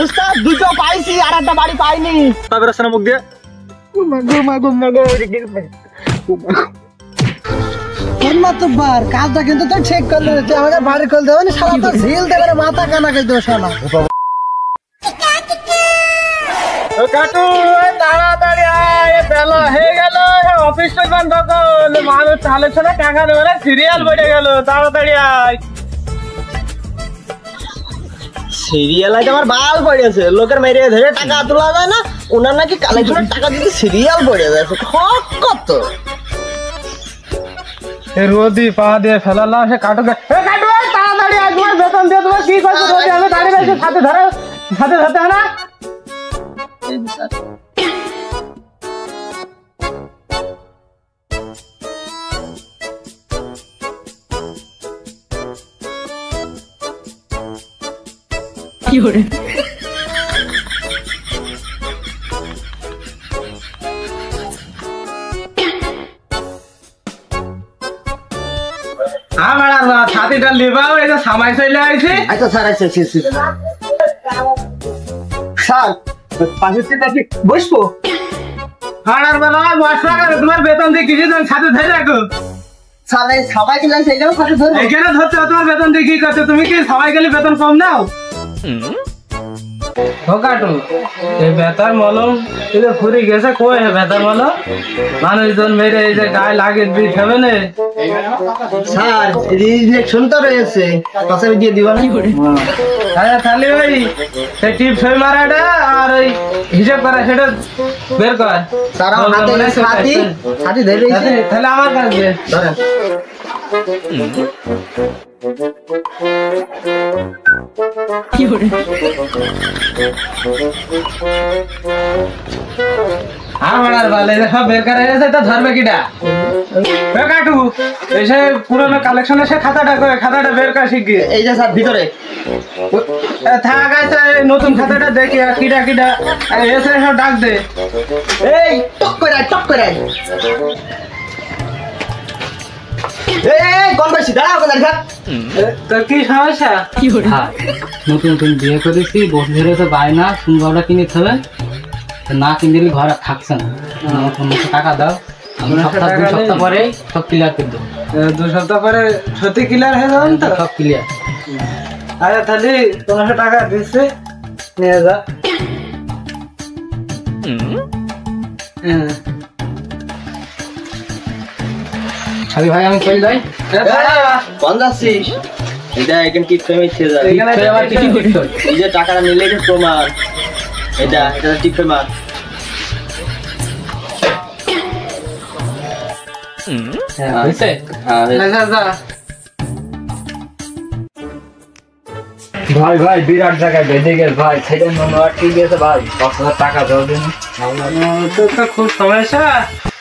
উস্তাদ দুটো পাইছি আর একটা বাড়ি পাইনি। তবে রাস্তা মুখ দিয়ে কাজটা কিন্তু তো ঠিক করলে আমাকে বাড়ি খুলতে হবে না, সারা তো ঝিল দেবে মাথা কানা খাইতে শালা। কাটু তাড়াতাড়ি আয়, বেলা হয়ে গেল, অফিসটা বন্ধ কর, মানুষ তাহলে ছোট টাকা দেবে না, সিরিয়াল বেড়ে গেল, তাড়াতাড়ি আয়। সিরিয়াল আজ আমার বাল পড়েছে, লোকের মেরে ধরে টাকা তোলা যায় না, ওনার নাকি কালেকশনের টাকা দিতে সিরিয়াল পড়ে যাচ্ছে, কত রোদি পা দিয়ে ফেলালাম সে কাটু। কাটু তাড়াতাড়ি আয়, তোমার বেতন দিয়ে তোমার কি করছো রোদি, আমি গাড়ি বেশি সাথে ধরে সাথে ধরতে হয় না। কি করে আমার ছাতিটা লিবাও, এটা সামাই চলে আইছে। আচ্ছা স্যার, আচ্ছা স্যার বসবো। হাড়ার বেলা বসা করে তোমার বেতন দিয়ে কিছু সাথে ধরে রাখো। সবাই গেলে সেইটাও সাথে ধরো, এখানে ধরতে তোমার বেতন দিয়ে কি করছো? তুমি কি সবাই গেলে বেতন কম নাও? কাটু এই বেতার মলম ফুরি গেছে, কই বেতার মলম মানুষজন মেরে এই যে গায়ে লাগিয়ে দিতে হবে না স্যার, ইনজেকশন তো রয়েছে, পাশে দিয়ে দিবা না? আচ্ছা তাহলে ওই সেই টিপ সই মারাটা আর ওই হিসাব করা সেটা বের কর। তাহলে আমার কাছে কি করে আমার ভালো সব বের করা গেছে, তা ধরবে কিটা? কাটু এসে পুরোনো কালেকশন এসে খাতাটা বের করা শিখি। এই যে স্যার ভিতরে থাক আছে, নতুন খাতাটা দেখি কিটা কিটা এসে সব ডাক দে। এই টক করে কি সমস্যা? নতুন বিয়ে করেছি, বসে ধরে তো বায়না সুন্দরটা কিনে হবে, না কিনলে ঘরে থাকছে না, টাকা দাও, আমি সপ্তাহ পরে সব ক্লিয়ার করে দেবো। 2 সপ্তাহ পরে সত্যি ক্লিয়ার হয়ে যাবেন তো? সব ক্লিয়ার। আচ্ছা তাহলে 1500 টাকা দিচ্ছে, নিয়ে যা। আরে ভাই আমি চলে যাই। কোন যাচ্ছিস? এটা এখানে কি ফেমাস ছিল? এই যে টাকাটা নিলে এটা প্রমাণ, এটা ঠিক ফেমাস। ভাই বিরাট জায়গায় বেঁধে গেছে ভাই, সেটা ঠিক আছে ভাই, 10,000 টাকা দাও দিন। তোর তো খুব সমস্যা,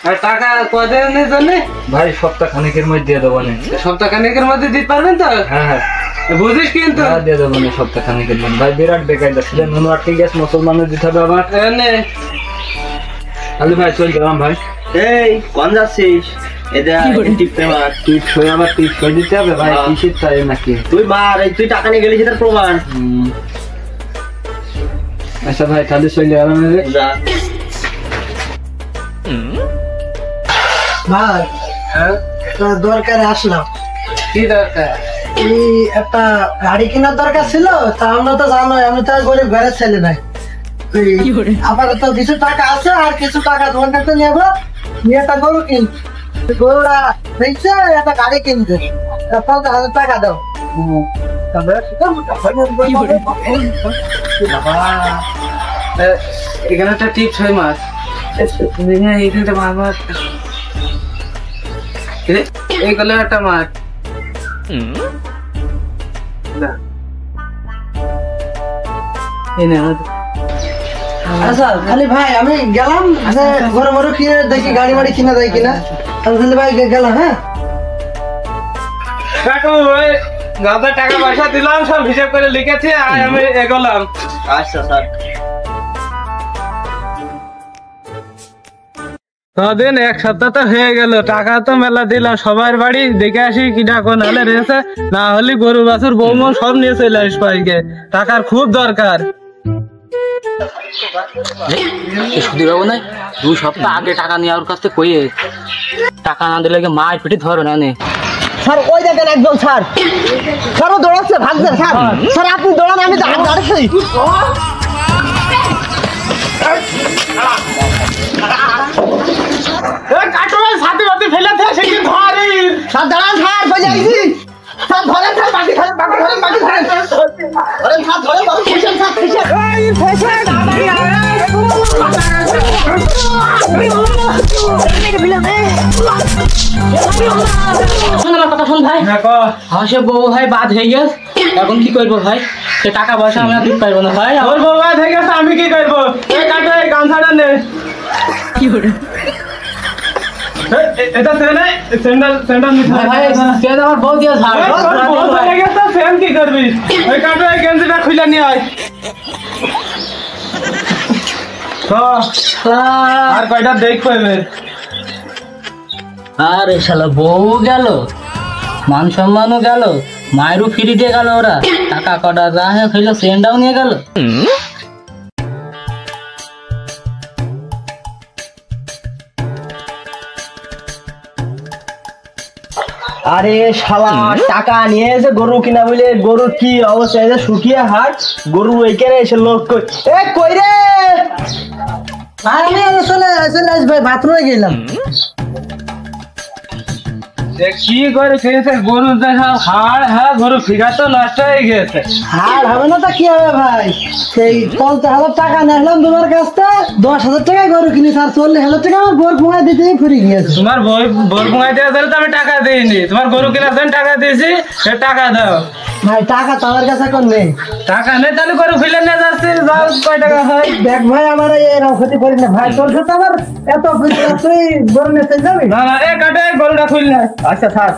আর টাকা কদিনের জন্য? ভাই সপ্তাহখানেকের মধ্যে দিয়ে দেবো। সপ্তাহখানেকের মধ্যে দিতে পারবেন তো? হ্যাঁ বুঝিস কিন্তু দিয়ে দেবো সপ্তাহখানেকের মধ্যে। ভাই বিরাট বেকার যাচ্ছে, ঠিক আছে, মুসলমানের দিতে হবে আবার। আলু ভাই চল গেলাম ভাই। এই কোন যাচ্ছিস? দিতে হবে ভাই, কিসের চাই নাকি? তুই টাকা নিয়ে গেলি সেটার প্রমাণ। আচ্ছা ভাই তাহলে চলে গেলাম। ভাই দরকারে আসলাম। কি দরকার? এই একটা গাড়ি কেনার দরকার ছিল, তা আমরা তো জানো আমি তো গরিব ঘরের ছেলে নাই, আপাতত কিছু টাকা আছে, আর কিছু টাকা তোমার কাছে নেবো, নিয়ে একটা গরু কিনছি, গরুটা দেখছে একটা গাড়ি কিনছে, 50,000 টাকা দাও। এখানে একটা টিপ 6 মাস এইগুলো একটা মাছ। আচ্ছা খালি ভাই আমি গেলাম, ঘরে বড় কিনে দেখি গাড়ি বাড়ি কিনা যায় কিনা, তাহলে ভাই গেলাম। হ্যাঁ টাকা পয়সা দিলাম, সব হিসাব করে লিখেছি, আমি এগোলাম। আচ্ছা স্যার। কদিন এক সপ্তাহ তো হয়ে গেল, টাকা তো মেলা দিলাম সবার বাড়ি, দেখে আসি কিটা কোন হালে রয়েছে, না হলে গরু বাছুর বৌমা সব নিয়ে চলে আসবো। আজকে টাকার খুব দরকার। সুধীর বাবু নাই 2 সপ্তাহ আগে টাকা নিয়ে ওর কাছ থেকে কইয়ে, টাকা না দিলে মায়ের পিঠে ধরো না নে। স্যার ওই দেখেন একজন স্যার, স্যার ও দৌড়াচ্ছে ভাগছে স্যার। স্যার আপনি দৌড়ান, আমি তো দাঁড়াচ্ছি। স্যার দাঁড়ান স্যার, চলে আইছি। স্যার ধরেন স্যার, বাকি ধরেন, বাকি ধরেন, বাকি ধরেন। ধরেন স্যার, ধরেন, বাকি ফেসেন স্যার, ফেসেন। কথা শোন ভাই, সে বউ ভাই বাদ হয়ে গেছে, এখন কি করবো ভাই? সে টাকা পয়সা আমরা দিতে পারবো না ভাই। ওর বউ বাদ হয়ে গেছে, আমি কি করবো? কাটো এই গামছাটা নে। কি করে এটা সেনে সেন্ডাল সেন্ডাল নিতে ভাই? সে আমার বউ দিয়ে ছাড়, বউ হয়ে গেছে, সেন কি করবি? ওই কাটো এই গেঞ্জিটা খুলে নিয়ে আয়। আর কয়টা দেখবো এবার? আরে শালা বউ গেল, মান সম্মানও গেল, মায়েরও ফিরি দিয়ে গেল, ওরা টাকা কটা যা হ্যাঁ ফেলে সেন্ডাও নিয়ে গেল। আরে শালা টাকা নিয়ে এসে গরু কিনা বলে, গরুর কি অবস্থা, এই যে শুকিয়ে হাট, গরু এইখানে এসে লোক কই রে ভাই? আমি চলে চলে আস ভাই, বাথরুমে গেলাম। কি করে খেয়েছে গরু? সব হাড়, হ্যাঁ গরু ফিগার তো নষ্ট হয়ে গেছে। হাড় হবে না তা কি হবে ভাই? সেই 50,000 টাকা নিলাম তোমার কাছ থেকে, 10,000 টাকায় গরু কিনি, আর 40,000 টাকা আমার বোর পুঙায় দিতে ফিরে গিয়েছে। তোমার বোর পুঙাই দেওয়া তাহলে তো আমি টাকা দিইনি, তোমার গরু কেনার জন্য টাকা দিয়েছি, সে টাকা দাও। ভাই টাকা তো আমার কাছে এখন নেই। টাকা নেই তাহলে গরু ফিলে নিয়ে যাচ্ছি, যাও কয় টাকা হয় দেখ ভাই, আমার এরকম ক্ষতি করি না ভাই, তোর সাথে আমার এত তুই গরু নিয়ে চলে যাবি? না না, এ কাটে গরুটা খুললে। আচ্ছা থাক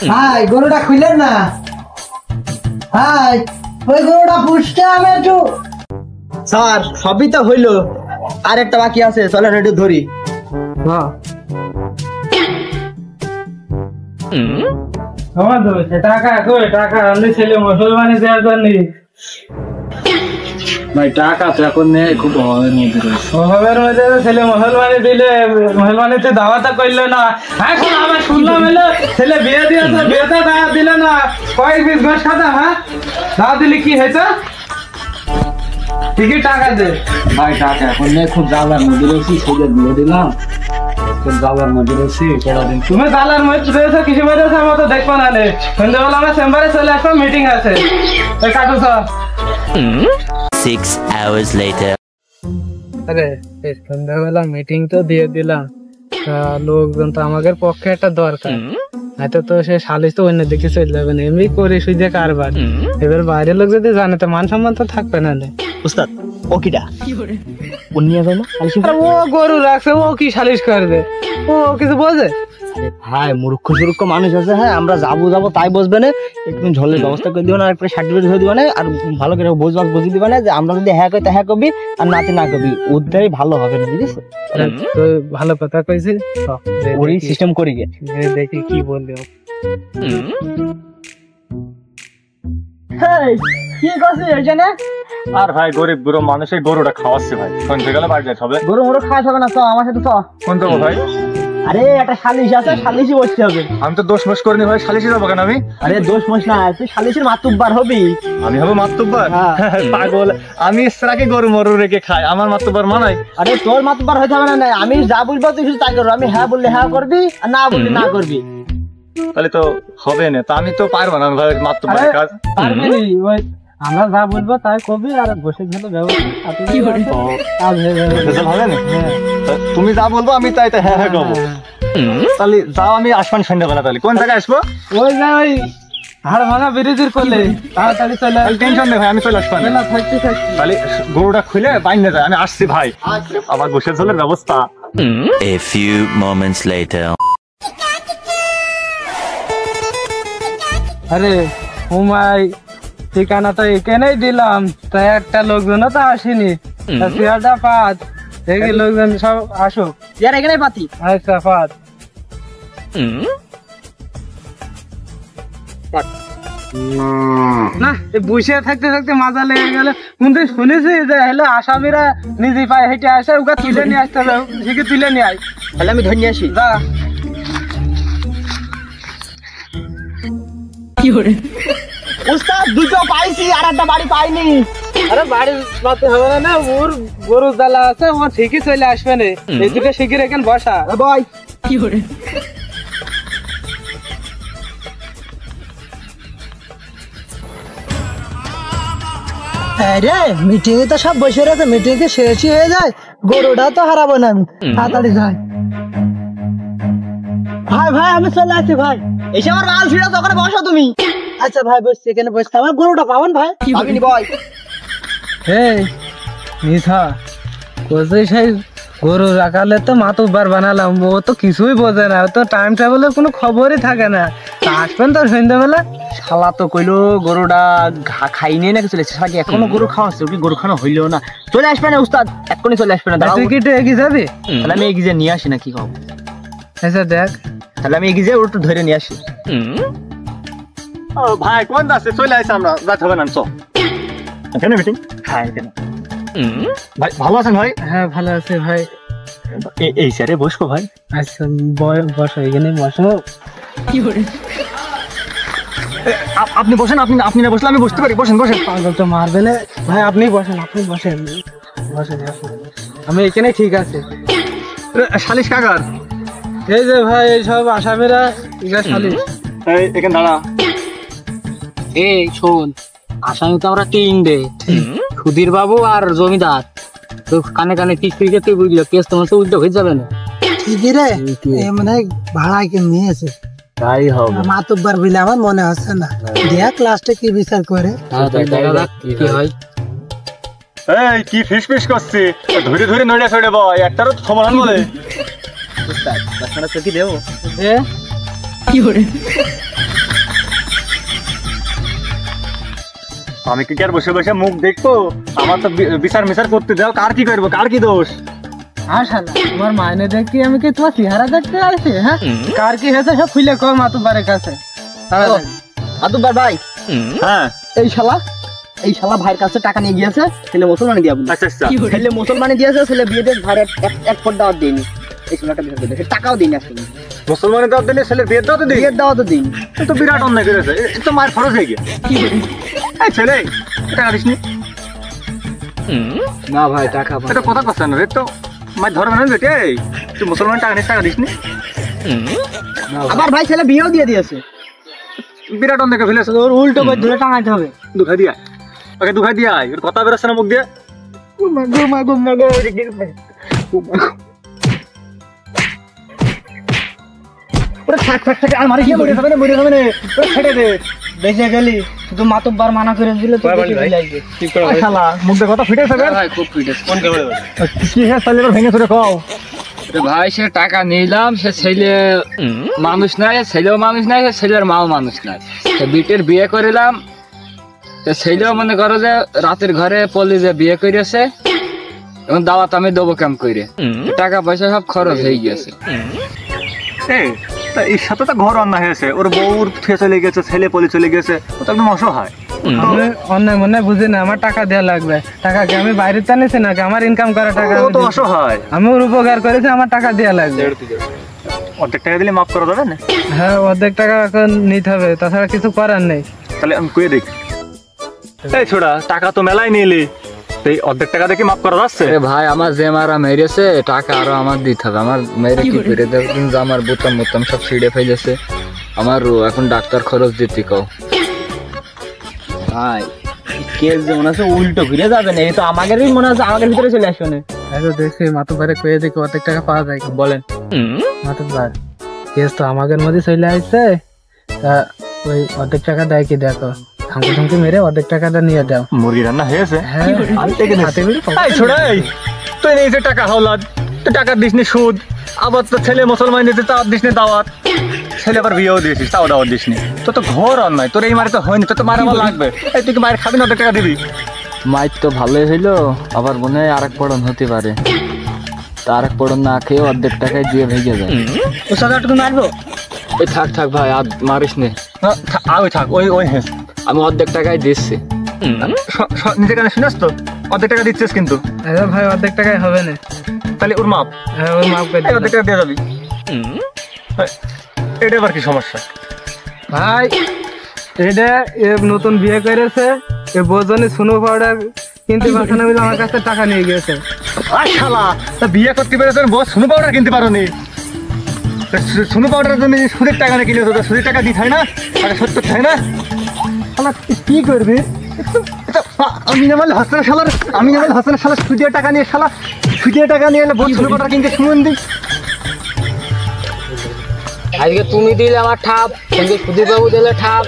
ভাই, গরুটা খুললেন না ভাই, ওই গরুটা পুষতে আমি একটু। স্যার সবই তো হইলো, আর একটা বাকি আছে, চলেন একটু ধরি। হ্যাঁ আমার দোষে টাকা কই? টাকা আমি ছেলে মুসলমানি দেওয়ার জন্য ভাই টাকা তো এখন নেই, খুব অভাবের মধ্যে রয়েছে। অভাবের মধ্যে ছেলে মুসলমানি দিলে, মুসলমানিতে দাওয়াটা করলো না। এখন আমার শুনলাম এলো ছেলে বিয়ে দিয়েছে, বিয়েতে দাওয়া দিল না, কয়েক পিস গোস খাতা, হ্যাঁ দাওয়া দিলে কি হয়েছে? ঠিকই টাকা দে ভাই টাকা এখন নেই, খুব জ্বালার মধ্যে রয়েছি, সেটা দিয়ে দিলাম, খুব জ্বালার মধ্যে রয়েছি কদিন। তুমি দালার মধ্যে রয়েছো, কিছু বেরোছে আমার তো দেখবো না। সন্ধ্যাবেলা আমার চেম্বারে চলে আসবো, মিটিং আছে। কাটু স্যার। 6 hours later. আরে এই সন্ধ্যাবেলা মিটিং তো দিয়ে দিলাম, লোকজন তো আমাদের পক্ষে একটা দরকার, হয়তো তো সে সালিশ তো অন্য দিকে চলে যাবে না, এমনি করে সুইজে কারবার। এবার বাইরের লোক যদি জানে তো মান সম্মান তো থাকবে না। উস্তাদ ও কিটা ও নিয়ে যায় না? ও গরু রাখছে, ও কি সালিশ করবে? ও কিছু বোঝে? ভাই মূর্খ সুরক্ষ মানুষ আছে, হ্যাঁ আমরা যাবো তাই বসবে না, একটু ঝোলের ব্যবস্থা করে দিবা না, আর সার্টিফিকেট হয়ে দিবা না, আর ভালো করে বুঝিয়ে দিবা না যে আমরা যদি হ্যাঁ করি তা হ্যাঁ করবি, আর নাতে না করবি, ওটাই ভালো হবে না, বুঝেছো? তো ভালো কথা কইছিস, ওরই সিস্টেম করি গে, দেখি কি বললি। কি করছিস এখানে? আর ভাই গরিব বুড়ো মানুষের গরুটা খাওয়াচ্ছে ভাই, সন্ধ্যে গেলে বাড়ি যেতে হবে। গরু মরু খাওয়া হবে না, চ আমার সাথে চ। কোন যাবো ভাই? আরে একটা সালিশ আছে, সালিশই বসতে হবে। আমি তো দোষ মোষ করিনি ভাই, সালিশে যাবো কেন আমি? আরে দোষ মোষ না, তুই সালিশের মাতুব্বার হবি। আমি হবো মাতব্বার? হ্যাঁ। পাগল, আমি ইসরাকে গরু মরু রেখে খাই, আমার মাতব্বার মানাই? আরে তোর মাতুব্বার হইতে হবে না, আমি যা বলবো তুই শুধু তাই করবি, আমি হ্যাঁ বললে হ্যাঁ করবি, আর না বললে না করবি। তাহলে তো হবে না, তা আমি তো পারবো না ভাই মাতব্বার কাজ। আমরা যা বলবো তাই কবি, আর বসে গেলে ব্যবস্থা হবে না? তা তুমি যা বলবো আমি তাই তাই হ্যাঁ হ্যাঁ করবো। তাহলে যাও, আমি আসবান সন্ধ্যাবেলা। তাহলে কোন জায়গায় আসবো? ওই না ওই হাড় ভাঙা ব্রিজের করলে তাড়াতাড়ি চলে আসবে। টেনশন নেই ভাই, আমি চলে আসবো। থাকতে থাকতে তাহলে গরুটা খুলে বাইন্দে যায়, আমি আসছি ভাই, আমার বসে চলে ব্যবস্থা। A few moments later. আরে হুমাই ঠিকানা তো এখানেই দিলাম, তাই একটা লোকজন তো আসেনি, চেয়ারটা পাঁচ, এই যে লোকজন সব আসো, ইয়ার এখানে পাতি আচ্ছা পাত না, বসে থাকতে থাকতে মাজা লেগে গেল। কিন্তু শুনেছি যে হলো আসামিরা নিজে পায়ে হেঁটে আসে, ওকে তুলে নিয়ে আসতে হবে, সেকে তুলে নিয়ে আয়। তাহলে আমি ধরে নিয়ে আসি। যা। উস্তাদ দুটো পাইছি আর একটা বাড়ি পাইনি। আরে বাড়ি পাতে হবে না, ওর গরু জ্বালা আছে, ও ঠিকই চলে আসবে না। এই দুটো শিখে রেখেন বসা। ভাই আরে মিটিং এ তো সব বসে রয়েছে, মিটিং কি শেষই হয়ে যায়, গরুটা তো হারাবো না আমি, তাড়াতাড়ি যাই। ভাই ভাই আমি চলে আসছি ভাই। এসে আমার মাল ছিঁড়া তো ওখানে বসো তুমি। আচ্ছা ভাই বসছি, এখানে বসতে আমার গরুটা পাবেন ভাই? পাবিনি ভাই। এই মিঠা কোথায় সেই গরু রাখালে তো মাতুব্বার বানালাম, ও তো কিছুই বোঝে না, ও তো টাইম টেবিলের কোনো খবরই থাকে না। তা আসবেন তো সন্ধ্যাবেলা? শালা তো কইলো গরুটা খাই নিয়ে নাকি চলেছে, শালা কি এখনো গরু খাওয়াচ্ছে, কি গরু খাওয়ানো হইলো না। চলে আসবে না উস্তাদ, এক্ষুনি চলে আসবে না, দাঁড়াও। তুই কি একটু এগিয়ে যাবি? তাহলে আমি এগিয়ে নিয়ে আসি না, কি খাবো? আচ্ছা দেখ, তাহলে আমি এগিয়ে ওর একটু ধরে নিয়ে আসি। ও ভাই কোন আছে, চলে আসছে, আমরা যাইতে হবে না, চল। এখানে মিটিং? হ্যাঁ এখানে। ভাই ভালো আছেন ভাই? হ্যাঁ ভালো আছে ভাই। এই স্যারে বসবো ভাই? আচ্ছা বসো, এখানে বসো। আপনি বসেন, আপনি না বসলে আমি বসতে পারি, বসেন বসেন। পাগল তো মারবে না ভাই, আপনি বসেন, আপনি বসেন বসেন, আমি এখানে ঠিক আছে। সালিশ কাকার এই যে ভাই এই সব আসামিরা এগুলা সালিশ। এই এখানে দাঁড়া। এই শোন, আসামি তো আমরা তিনটে, সুধীর বাবু আর জমিদার। তো কানে কানে টিক টিকে তুই বুঝলো, কেস তোমার তো উল্টো হয়ে যাবে না। ঠিকই রে, এ মানে ভাড়া কে নিয়েছে, তাই হবে। মাতুব্বার বলে আমার মনে হচ্ছে না। দেখ লাস্টে কি বিচার করে। কি হয়? এই কি ফিস ফিস করছি, ধরে ধরে নড়ে ছড়ে বয়, একটারও তো সমাধান বলে। কি দেবো? আমি কি আর বসে বসে মুখ দেখবো? আমার তো বিচার মিচার করতে দাও, কার কি করবো, কার কি দোষ? শালা তোমার মাইনে দেখি আমি কি তোমার চেহারা দেখতে আসছি? হ্যাঁ, কার কি হয়েছে সব খুলে কম মাতুব্বারের কাছে। আতুব্বার ভাই, হ্যাঁ এই শালা ভাইয়ের কাছে টাকা নিয়ে গিয়েছে, ছেলে মুসলমানি দিয়া বলি। আচ্ছা আচ্ছা। ছেলে মুসলমানি দিয়েছে, ছেলে বিয়ে দিয়ে ভাইয়ের এক ফোট দাওয়াত দিইনি। এই ছেলেটা বিয়ে করে দিয়েছে, টাকাও দিইনি আসলে। মুসলমানের দাওয়াত দিলে ছেলের বিয়ের দাওয়াত দিই? বিয়ের দাওয়াতও দিইনি। এ তো বিরাট অন্যায় করেছে, এ তো মায়ের খরচ হয়ে গিয়ে। এই ছেলে টাকা দিস নি? না ভাই টাকা এটা কথা কথা না রে, তো মায়ের ধর্ম না বেটে, তুই মুসলমান টাকা নিস, টাকা দিস নি? আবার ভাই ছেলে বিয়েও দিয়ে দিয়েছে। বিরাট অন্যায় করে ফেলেছে। ওর উল্টো করে ধরে টাঙাইতে হবে। দুখাই দিয়া, ওকে দুখাই দিয়া, এর কথা বেরোচ্ছে না মুখ দিয়ে। বেঁচে গেলি শুধু মাতুব্বার মানা করে দিলে তো বেশি ভুল লাগবে। শালা মুখ দিয়ে কথা ফিটেছে বের। ভাই খুব ফিটেছে। কি হ্যাঁ তাহলে ভেঙে চলে খাও। ভাই সে টাকা নিলাম, সে ছেলে মানুষ নাই, ছেলেও মানুষ নাই, ছেলের মাও মানুষ নাই। সে বিটের বিয়ে করিলাম, ছেলেও মনে করো যে রাতের ঘরে পলি যে বিয়ে করেছে, এবং দাওয়াত আমি দেবো কেমন করে, টাকা পয়সা সব খরচ হয়ে গেছে। এর সাথে তো ঘর অন্যায় হয়েছে, ওর বউর ফে চলে গেছে, ছেলে পলি চলে গেছে, ও তো একদম অসহায়। আমি অন্যায় মনে বুঝি না, আমার টাকা দেওয়া লাগবে। টাকা কি আমি বাইরে টানেছি নাকি? আমার ইনকাম করা টাকা ও তো অসহায়। আমি ওর উপকার করেছি, আমার টাকা দেওয়া লাগবে। অর্ধেক টাকা দিলে মাফ করা যাবে না? হ্যাঁ অর্ধেক টাকা এখন নিতে হবে, তাছাড়া কিছু করার নেই। তাহলে আমি কয়ে দেখি। এই ছোড়া, টাকা তো মেলাই নিলি, এই অর্ধেক টাকা দেখে মাফ করা যাচ্ছে? ভাই আমার যে মারা মেরেছে, টাকা আরো আমার দিতে হবে। আমার মেরে কি করে দেবে, কিন্তু আমার বোতাম বোতাম সব ছিঁড়ে ফেলেছে, আমার এখন ডাক্তার খরচ দিতে কও। ভাই কেস যেমন আছে উল্টো ঘুরে যাবে না, এই তো আমাদেরই মনে আছে আমাদের ভিতরে চলে আসবে না। দেখছি মাতুব্বারে কয়ে দেখি অর্ধেক টাকা পাওয়া যায়। বলেন মাতুব্বার কেস তো আমাদের মধ্যে চলে আসছে, তা ওই অর্ধেক টাকা দেয় কি দেখো, থামকে থামকে মেরে অর্ধেক টাকাটা নিয়ে দাও। মুরগি রান্না হয়েছে? হ্যাঁ আমি থেকে হাতে বেড়ে এই ছোড়া, এই তুই এই যে টাকা হাওলাদ, তুই টাকা দিস নি সুদ, আবার তো ছেলে মুসলমান দিতে তাও দিস নি দাওয়াত, ছেলে আবার বিয়েও দিয়েছিস তাও দাওয়াত দিস নি, তো তো ঘর অন্যায়, তোর এই মারে তো হয়নি, তোর তো মারা আমার লাগবে। এই তুই কি মায়ের খাবি না, অর্ধেক টাকা দিবি? মাইর তো ভালোই হইলো, আবার মনে হয় আরেক পড়ন হতে পারে। তার এক পড়ন না খেয়ে অর্ধেক টাকায় দিয়ে ভেঙে যায়। ও সাদাটুকু মারবো? এই থাক থাক ভাই, আর মারিস নে, ওই থাক, ওই ওই হ্যাঁ আমি অর্ধেক টাকায় দিচ্ছি। নিজে কানে শুনেছ তো, অর্ধেক টাকা দিচ্ছিস কিন্তু। আরে ভাই অর্ধেক টাকায় হবে না। তাহলে ওর মাপ, হ্যাঁ ওর মাপ করে অর্ধেক টাকা দিয়ে যাবি। এটা আবার কি সমস্যা ভাই? এটা নতুন বিয়ে করেছে, এ বোঝনি সুনো পাউডার কিনতে পারছে না বলে আমার কাছে টাকা নিয়ে গিয়েছে। আর শালা, তা বিয়ে করতে পেরেছ বস, সুনো পাউডার কিনতে পারো নি? সুনো পাউডার তুমি সুদের টাকা নিয়ে কিনেছো, সুদের টাকা দিতে হয় না? টাকা শোধ করতে হয় না? শালা কি করবি? আমি না বলে হাসান শালার, আমি না বলে হাসান শালা সুদের টাকা নিয়ে, শালা সুদের টাকা নিয়ে এলে বল সুনো পাউডার কিনতে শুনুন দিই। আজকে তুমি দিলে আমার ঠাপ, কিন্তু সুধীর বাবু দিলে ঠাপ।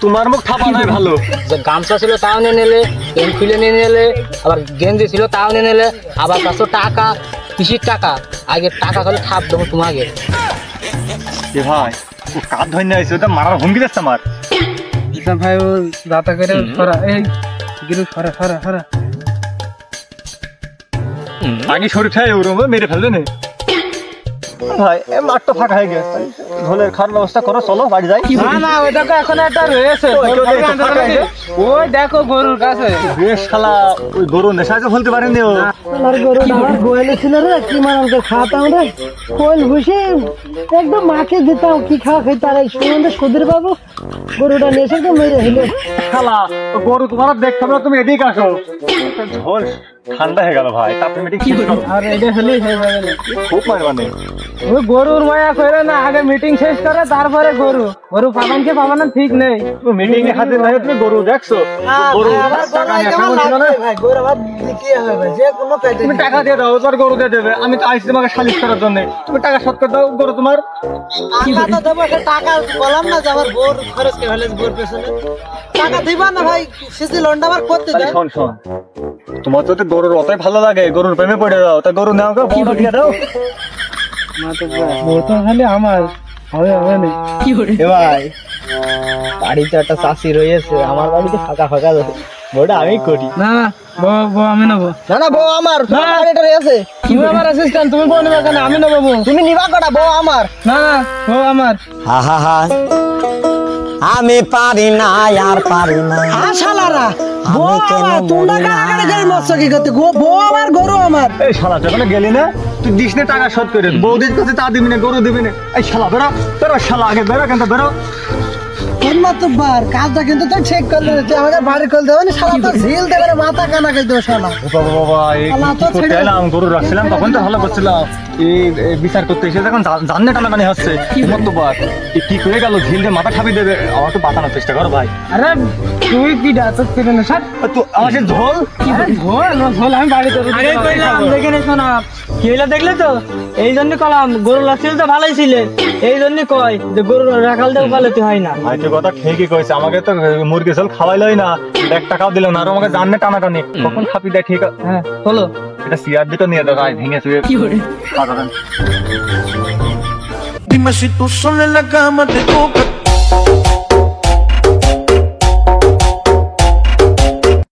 তোমার মুখ ঠাপা নয় ভালো। যে গামছা ছিল তাও নিয়ে নিলে, পেন খুলে নিয়ে নিলে, আবার গেঞ্জি ছিল তাও নিয়ে নিলে, আবার 500 টাকা কিসির টাকা। আগে টাকা হলে ঠাপ দেবো তোমাকে। এ ভাই, ও কাজ ধরে আইছে, ওটা মারার হুমকি দিচ্ছে আমার। ভাই ও যাতা করে সরা, এই গিরু সরা সরা সরা। আগে শরীর খাই ওর মেরে ফেলবে না ভাই। মাঠ তো ফাঁকা হয়ে গেছে, ঢোলের খাওয়ার ব্যবস্থা করো, চলো বাড়ি যাই। না না, ওই দেখো এখন একটা রয়েছে, ওই দেখো গরুর কাছে। বেশ শালা, ওই গরু নেশাতে ফেলতে পারেনি ও। আমার গরু আমার গোয়ালে ছিল রে, কি মানকে খাওয়াতাম রে, কোল ভুষে একদম মাকে দিতাম, কি খাওয়া খাইতে। আর এই সুমন্দর সুধীর বাবু গরুটা নিয়ে এসে তো মেরে হইলো। শালা, ও গরু তোমার দেখতে হবে না, তুমি এদিকে আসো। ঝোল ঠান্ডা হয়ে গেল ভাই, তারপরে মিটিং শেষ করো। আর এটা হলেই হয়ে যাবে না। খুব মানে ওই গরুর মায়া করে না, আগে মিটিং শেষ করে তারপরে গরু। গরু পাবান কে পাবান না ঠিক নেই। মিটিং এ হাতে নাই, তুমি গরু দেখছো? গরু টাকা নিয়ে কেমন ছিল না? তুমি টাকা দিয়ে দাও, তোর গরু দিয়ে দেবে। আমি তো আইসি তোমাকে সালিশ করার জন্য, তুমি টাকা শোধ করে দাও। গরু তোমার টাকা বললাম না যে আমার বোর খরচ কে ফেলেছে, বোর পেছনে টাকা দিবা না ভাই, সিসি লোনটা আমার করতে দেয়। শোন শোন, তোমার তো গরুর অতই ভালো লাগে, গরুর প্রেমে পড়ে যাও, তা গরু নেও, বড় দিয়ে দাও। বউ তো খালি আমার হবে হবে না। এ ভাই, বাড়িতে একটা চাষি রয়েছে, আমার বাড়িতে ফাঁকা ফাঁকা বউটা আমি করি। না না, বউ বউ আমি নেবো। না না, বউ আমার আছে। তুমি আমার অ্যাসিস্ট্যান্ট, তুমি বউ নেবে কেন? আমি নেবো বউ। তুমি নিবা কটা, বউ আমার। না না, বউ আমার। আমি পারি না, আর পারি না। শালারা, বউ আমার, তোমরা কারাগারে গেলে মৎস্য কি করতে? বউ আমার, গরু আমার। এই শালা, যখন গেলি না তুই দিস না টাকা শোধ করে, বৌদির কাছে তা দিবি না, গরু দিবি না। এই শালা বেরো, বেরো শালা, আগে বেরো, কেন বেরো। মাতব্বার কাজটা কিন্তু তুই ঠিক করলে, তুই আমাকে বাড়ি করে দেবে না। শালা তো ঝিল দেবে, মাথা কানা করে দেবে শালা। বাবা বাবা, এই কি করতে এলাম? গরু রাখছিলাম তখন তো ভালো করছিলাম, এই বিচার করতে এসে যখন জানলে টানাটানি হচ্ছে, মতবার কি করে গেল, ঝিলতে মাথা খাবি দেবে। আমার তো বাঁচানোর চেষ্টা কর ভাই। আরে তুই কি ডাক্তার ছিলেন না স্যার? তুই আমার সে ঝোল ঝোল আমি বাড়িতে আগে কইলাম, দেখে নে শোনা কি হইলা দেখলে তো, এই জন্য কলাম গরু লাগছিল তো ভালোই ছিল, এই জন্য কয় যে গরু রাখাল দেও পালাতে হয় না। ভাই তুই কথা ঠিকই কইছে, আমাকে তো মুরগি ঝোল খাওয়াইলই না, 1 টাকাও দিল না, আর আমাকে জানলে টানাটানি, কখন খাপি দেয়। ঠিক আছে, হ্যাঁ চলো। এটা সিআর দিতে নিয়ে দাও, ভেঙে শুয়ে খাওয়া। Dime si tú sola en la cama te toca.